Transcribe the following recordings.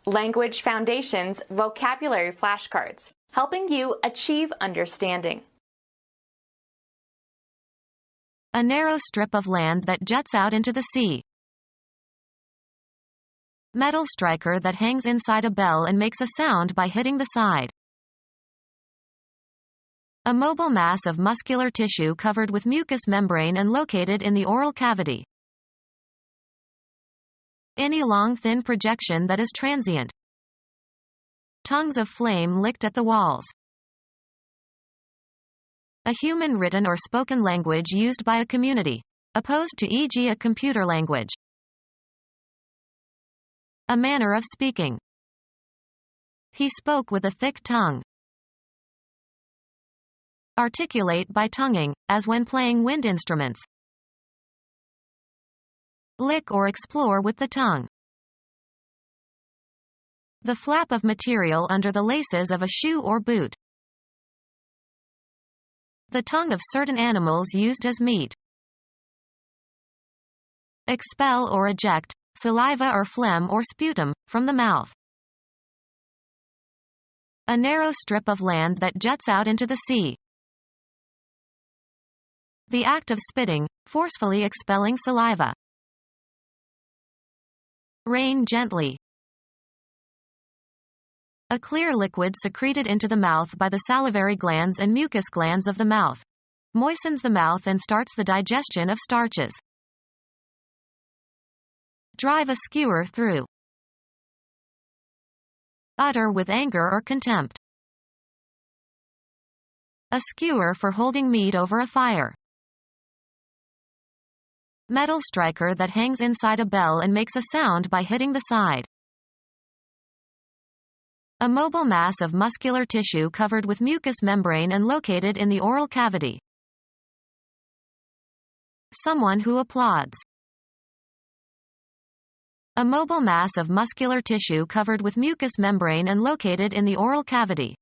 Language Foundations Vocabulary Flashcards, helping you achieve understanding. A narrow strip of land that juts out into the sea. Metal striker that hangs inside a bell and makes a sound by hitting the side. A mobile mass of muscular tissue covered with mucous membrane and located in the oral cavity. Any long thin projection that is transient. Tongues of flame licked at the walls. A human written or spoken language used by a community, opposed to e.g. a computer language. A manner of speaking. He spoke with a thick tongue. Articulate by tonguing, as when playing wind instruments. Lick or explore with the tongue. The flap of material under the laces of a shoe or boot. The tongue of certain animals used as meat. Expel or eject, saliva or phlegm or sputum, from the mouth. A narrow strip of land that juts out into the sea. The act of spitting, forcefully expelling saliva. Rain gently. A clear liquid secreted into the mouth by the salivary glands and mucous glands of the mouth. Moistens the mouth and starts the digestion of starches. Drive a skewer through. Utter with anger or contempt. A skewer for holding meat over a fire. Metal striker that hangs inside a bell and makes a sound by hitting the side. A mobile mass of muscular tissue covered with mucous membrane and located in the oral cavity. Someone who applauds. A mobile mass of muscular tissue covered with mucous membrane and located in the oral cavity.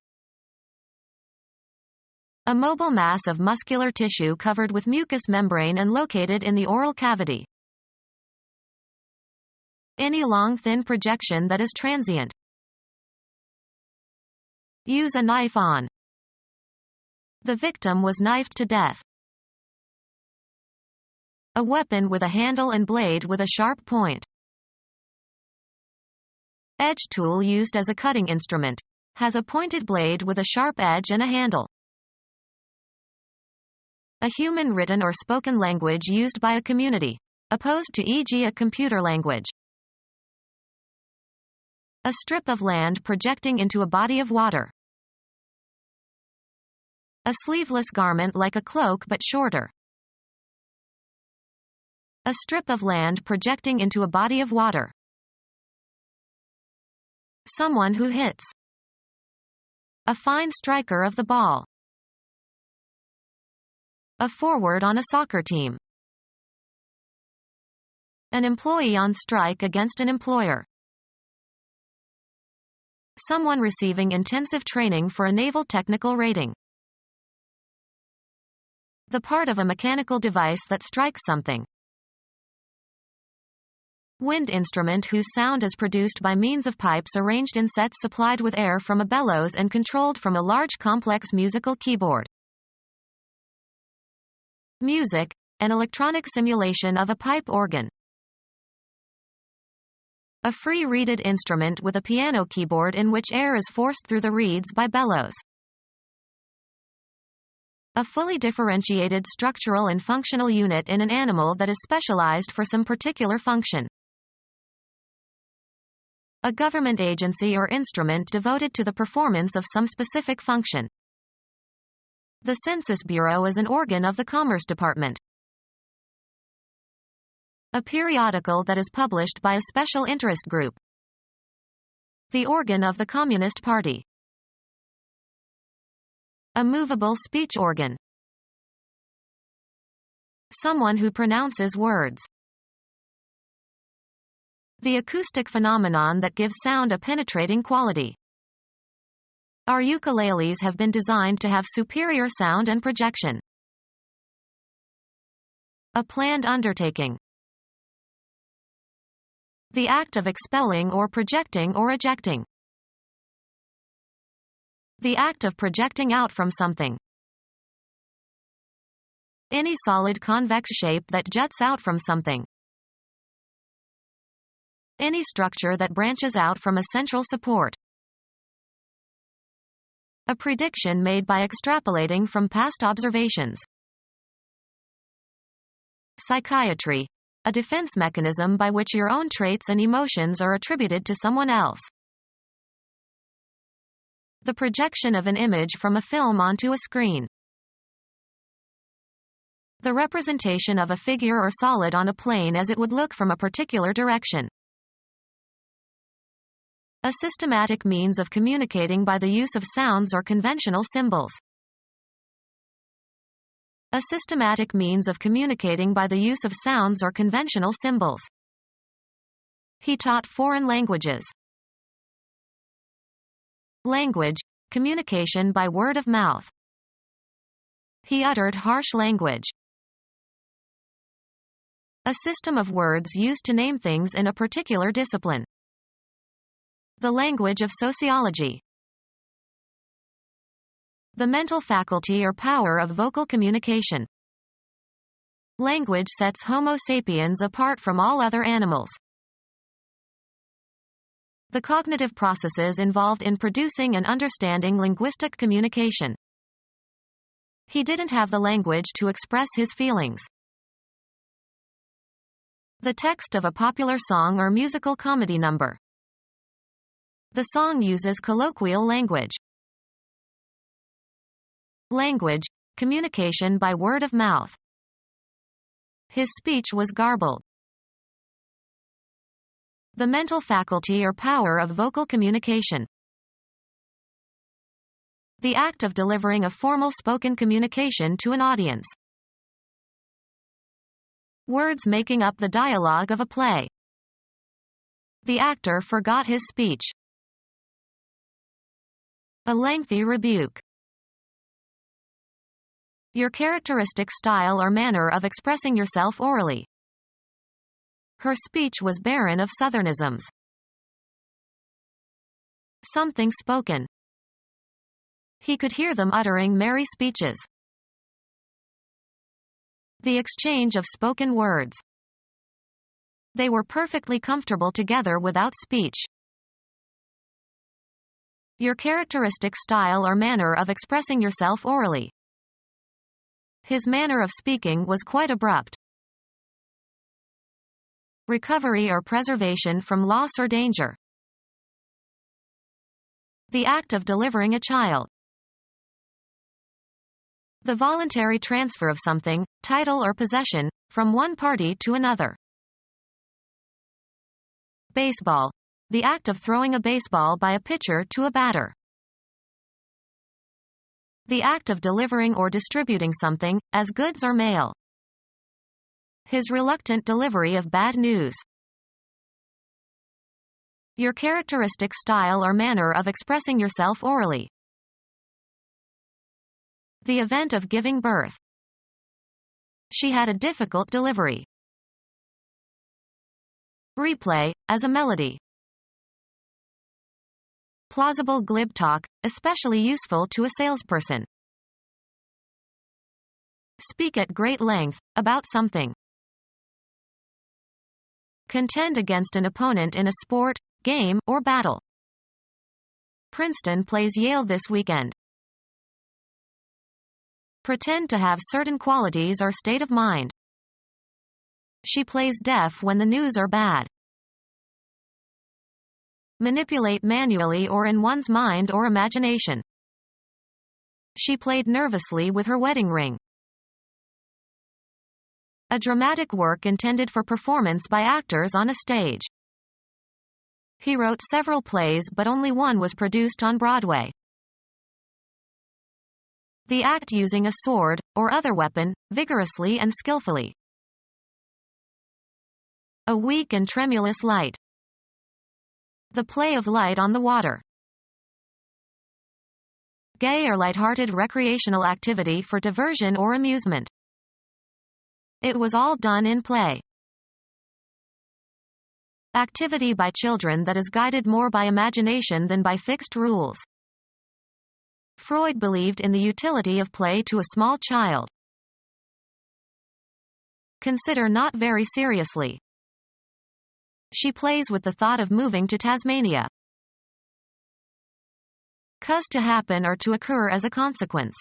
A mobile mass of muscular tissue covered with mucous membrane and located in the oral cavity. Any long thin projection that is transient. Use a knife on. The victim was knifed to death. A weapon with a handle and blade with a sharp point. Edge tool used as a cutting instrument. Has a pointed blade with a sharp edge and a handle. A human written or spoken language used by a community, opposed to e.g. a computer language. A strip of land projecting into a body of water. A sleeveless garment like a cloak but shorter. A strip of land projecting into a body of water. Someone who hits. A fine striker of the ball. A forward on a soccer team. An employee on strike against an employer. Someone receiving intensive training for a naval technical rating. The part of a mechanical device that strikes something. Wind instrument whose sound is produced by means of pipes arranged in sets supplied with air from a bellows and controlled from a large complex musical keyboard. Music, an electronic simulation of a pipe organ. A free-reeded instrument with a piano keyboard in which air is forced through the reeds by bellows. A fully differentiated structural and functional unit in an animal that is specialized for some particular function. A government agency or instrument devoted to the performance of some specific function. The Census Bureau is an organ of the Commerce Department. A periodical that is published by a special interest group. The organ of the Communist Party. A movable speech organ. Someone who pronounces words. The acoustic phenomenon that gives sound a penetrating quality. Our ukuleles have been designed to have superior sound and projection. A planned undertaking. The act of expelling or projecting or ejecting. The act of projecting out from something. Any solid convex shape that juts out from something. Any structure that branches out from a central support. A prediction made by extrapolating from past observations. Psychiatry. A defense mechanism by which your own traits and emotions are attributed to someone else. The projection of an image from a film onto a screen. The representation of a figure or solid on a plane as it would look from a particular direction. A systematic means of communicating by the use of sounds or conventional symbols. A systematic means of communicating by the use of sounds or conventional symbols. He taught foreign languages. Language, communication by word of mouth. He uttered harsh language. A system of words used to name things in a particular discipline. The language of sociology. The mental faculty or power of vocal communication. Language sets Homo sapiens apart from all other animals. The cognitive processes involved in producing and understanding linguistic communication. He didn't have the language to express his feelings. The text of a popular song or musical comedy number. The song uses colloquial language. Language, communication by word of mouth. His speech was garbled. The mental faculty or power of vocal communication. The act of delivering a formal spoken communication to an audience. Words making up the dialogue of a play. The actor forgot his speech. A lengthy rebuke. Your characteristic style or manner of expressing yourself orally. Her speech was barren of southernisms. Something spoken. He could hear them uttering merry speeches. The exchange of spoken words. They were perfectly comfortable together without speech. Your characteristic style or manner of expressing yourself orally. His manner of speaking was quite abrupt. Recovery or preservation from loss or danger. The act of delivering a child. The voluntary transfer of something, title or possession, from one party to another. Baseball. The act of throwing a baseball by a pitcher to a batter. The act of delivering or distributing something, as goods or mail. His reluctant delivery of bad news. Your characteristic style or manner of expressing yourself orally. The event of giving birth. She had a difficult delivery. Replay, as a melody. Plausible glib talk, especially useful to a salesperson. Speak at great length, about something. Contend against an opponent in a sport, game, or battle. Princeton plays Yale this weekend. Pretend to have certain qualities or state of mind. She plays deaf when the news are bad. Manipulate manually or in one's mind or imagination. She played nervously with her wedding ring. A dramatic work intended for performance by actors on a stage. He wrote several plays but only one was produced on Broadway. The act using a sword, or other weapon, vigorously and skillfully. A weak and tremulous light. The play of light on the water. Gay or light-hearted recreational activity for diversion or amusement. It was all done in play. Activity by children that is guided more by imagination than by fixed rules. Freud believed in the utility of play to a small child. Consider not very seriously. She plays with the thought of moving to Tasmania. Cause to happen or to occur as a consequence.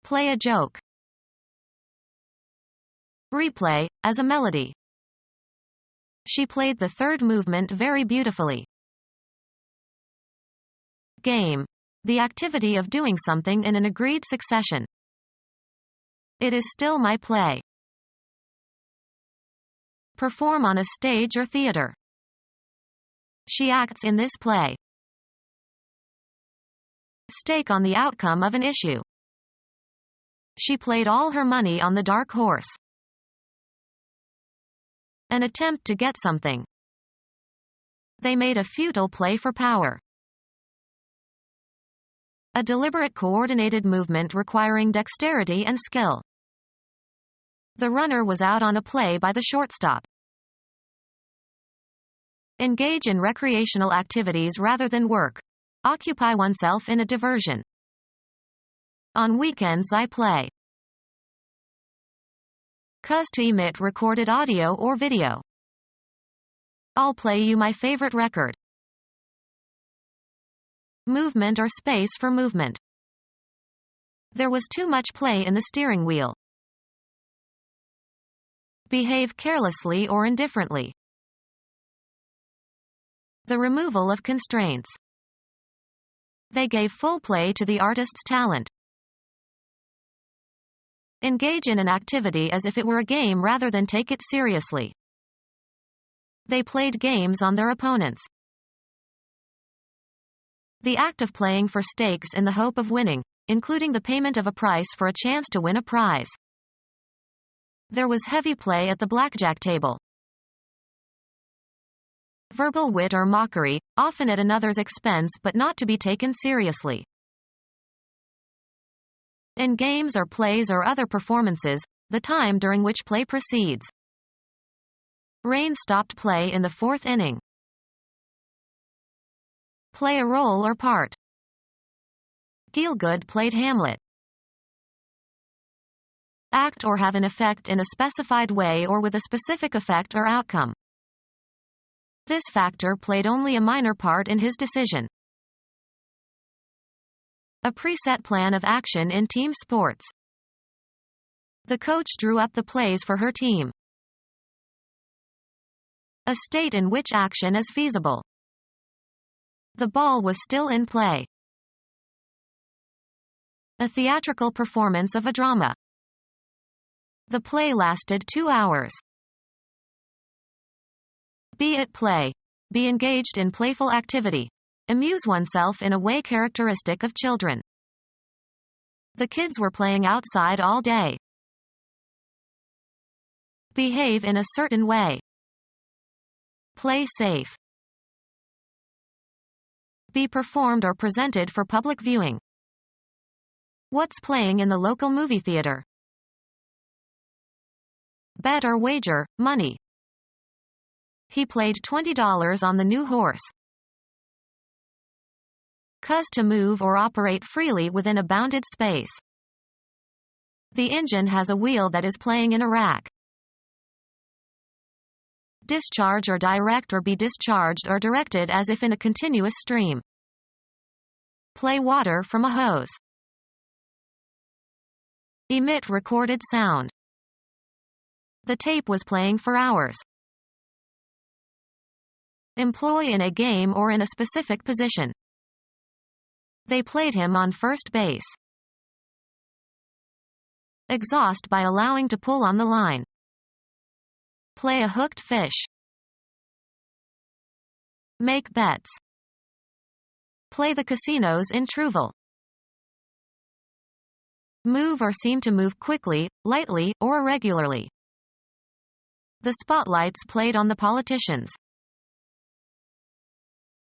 Play a joke. Replay, as a melody. She played the third movement very beautifully. Game. The activity of doing something in an agreed succession. It is still my play. Perform on a stage or theater. She acts in this play. Stake on the outcome of an issue. She played all her money on the dark horse. An attempt to get something. They made a futile play for power. A deliberate coordinated movement requiring dexterity and skill. The runner was out on a play by the shortstop. Engage in recreational activities rather than work. Occupy oneself in a diversion. On weekends I play. Cause to emit recorded audio or video. I'll play you my favorite record. Movement or space for movement. There was too much play in the steering wheel. Behave carelessly or indifferently. The removal of constraints. They gave full play to the artist's talent. Engage in an activity as if it were a game rather than take it seriously. They played games on their opponents. The act of playing for stakes in the hope of winning, including the payment of a price for a chance to win a prize. There was heavy play at the blackjack table. Verbal wit or mockery, often at another's expense but not to be taken seriously. In games or plays or other performances, the time during which play proceeds. Rain stopped play in the fourth inning. Play a role or part. Gielgud played Hamlet. Act or have an effect in a specified way or with a specific effect or outcome. This factor played only a minor part in his decision. A preset plan of action in team sports. The coach drew up the plays for her team. A state in which action is feasible. The ball was still in play. A theatrical performance of a drama. The play lasted 2 hours. Be at play. Be engaged in playful activity. Amuse oneself in a way characteristic of children. The kids were playing outside all day. Behave in a certain way. Play safe. Be performed or presented for public viewing. What's playing in the local movie theater? Bet or wager, money. He played $20 on the new horse. Cause to move or operate freely within a bounded space. The engine has a wheel that is playing in a rack. Discharge or direct or be discharged or directed as if in a continuous stream. Play water from a hose. Emit recorded sound. The tape was playing for hours. Employ in a game or in a specific position. They played him on first base. Exhaust by allowing to pull on the line. Play a hooked fish. Make bets. Play the casinos in Trouville. Move or seem to move quickly, lightly, or irregularly. The spotlights played on the politicians.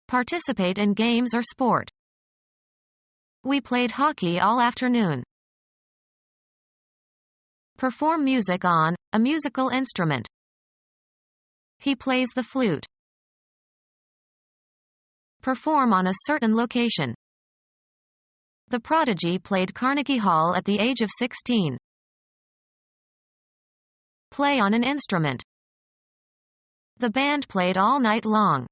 Participate in games or sport. We played hockey all afternoon. Perform music on a musical instrument. He plays the flute. Perform on a certain location. The prodigy played Carnegie Hall at the age of 16. Play on an instrument. The band played all night long.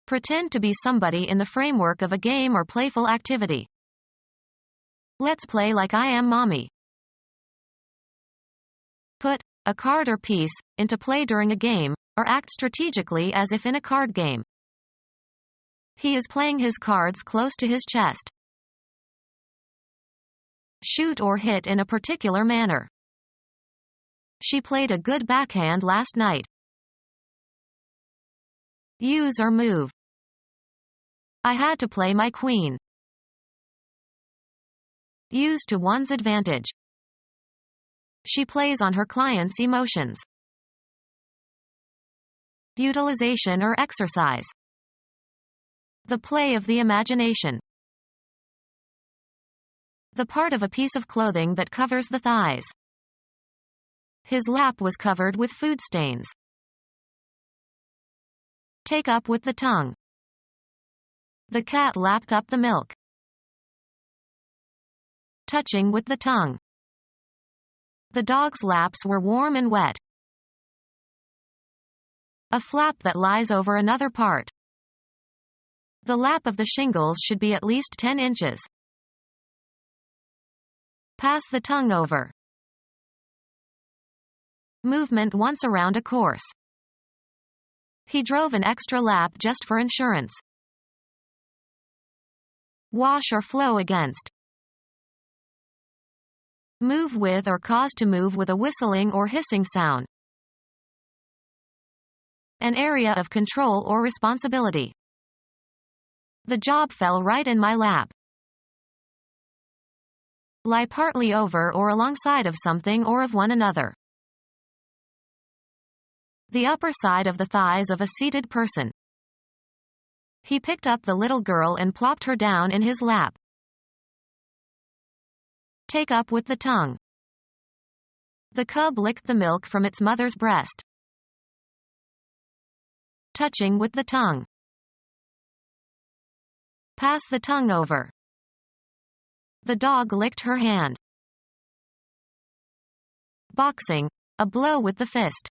Pretend to be somebody in the framework of a game or playful activity. Let's play like I am mommy. Put a card or piece into play during a game, or act strategically as if in a card game. He is playing his cards close to his chest. Shoot or hit in a particular manner. She played a good backhand last night. Use or move. I had to play my queen. Use to one's advantage. She plays on her client's emotions. Utilization or exercise. The play of the imagination. The part of a piece of clothing that covers the thighs. His lap was covered with food stains. Take up with the tongue. The cat lapped up the milk. Touching with the tongue. The dog's laps were warm and wet. A flap that lies over another part. The lap of the shingles should be at least 10 inches. Pass the tongue over. Movement once around a course. He drove an extra lap just for insurance. Wash or flow against. Move with or cause to move with a whistling or hissing sound. An area of control or responsibility. The job fell right in my lap. Lie partly over or alongside of something or of one another. The upper side of the thighs of a seated person. He picked up the little girl and plopped her down in his lap. Take up with the tongue. The cub licked the milk from its mother's breast. Touching with the tongue. Pass the tongue over. The dog licked her hand. Boxing, a blow with the fist.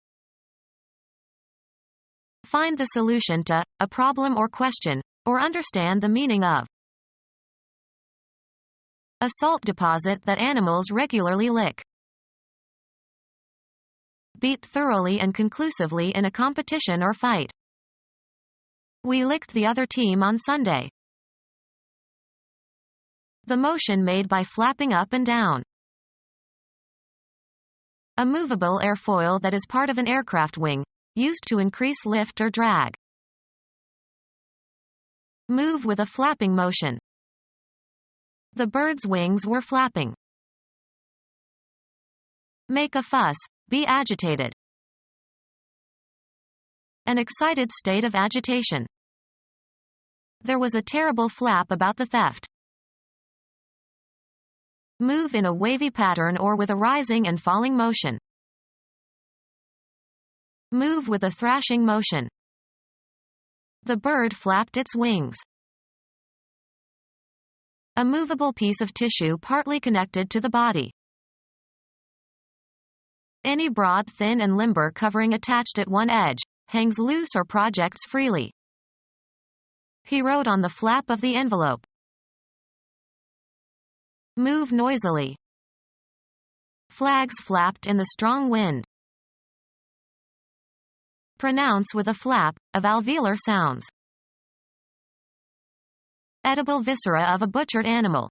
Find the solution to a problem or question, or understand the meaning of. A salt deposit that animals regularly lick. Beat thoroughly and conclusively in a competition or fight. We licked the other team on Sunday. The motion made by flapping up and down. A movable airfoil that is part of an aircraft wing, used to increase lift or drag. Move with a flapping motion. The bird's wings were flapping. Make a fuss, be agitated. An excited state of agitation. There was a terrible flap about the theft. Move in a wavy pattern or with a rising and falling motion. Move with a thrashing motion. The bird flapped its wings. A movable piece of tissue partly connected to the body. Any broad, thin and limber covering attached at one edge, hangs loose or projects freely. He wrote on the flap of the envelope. Move noisily. Flags flapped in the strong wind. Pronounce with a flap, of alveolar sounds. Edible viscera of a butchered animal.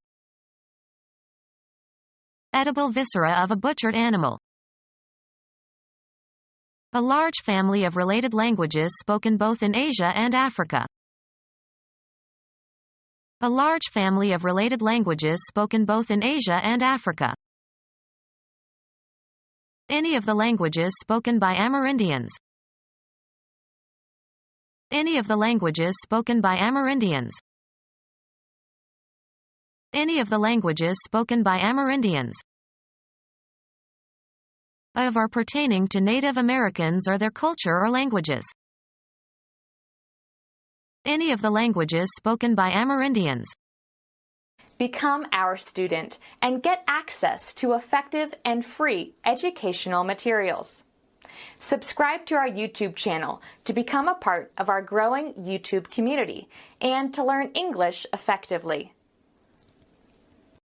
Edible viscera of a butchered animal. A large family of related languages spoken both in Asia and Africa. A large family of related languages spoken both in Asia and Africa. Any of the languages spoken by Amerindians. Any of the languages spoken by Amerindians. Any of the languages spoken by Amerindians. of or pertaining to Native Americans or their culture or languages. Any of the languages spoken by Amerindians. Become our student and get access to effective and free educational materials. Subscribe to our YouTube channel to become a part of our growing YouTube community and to learn English effectively.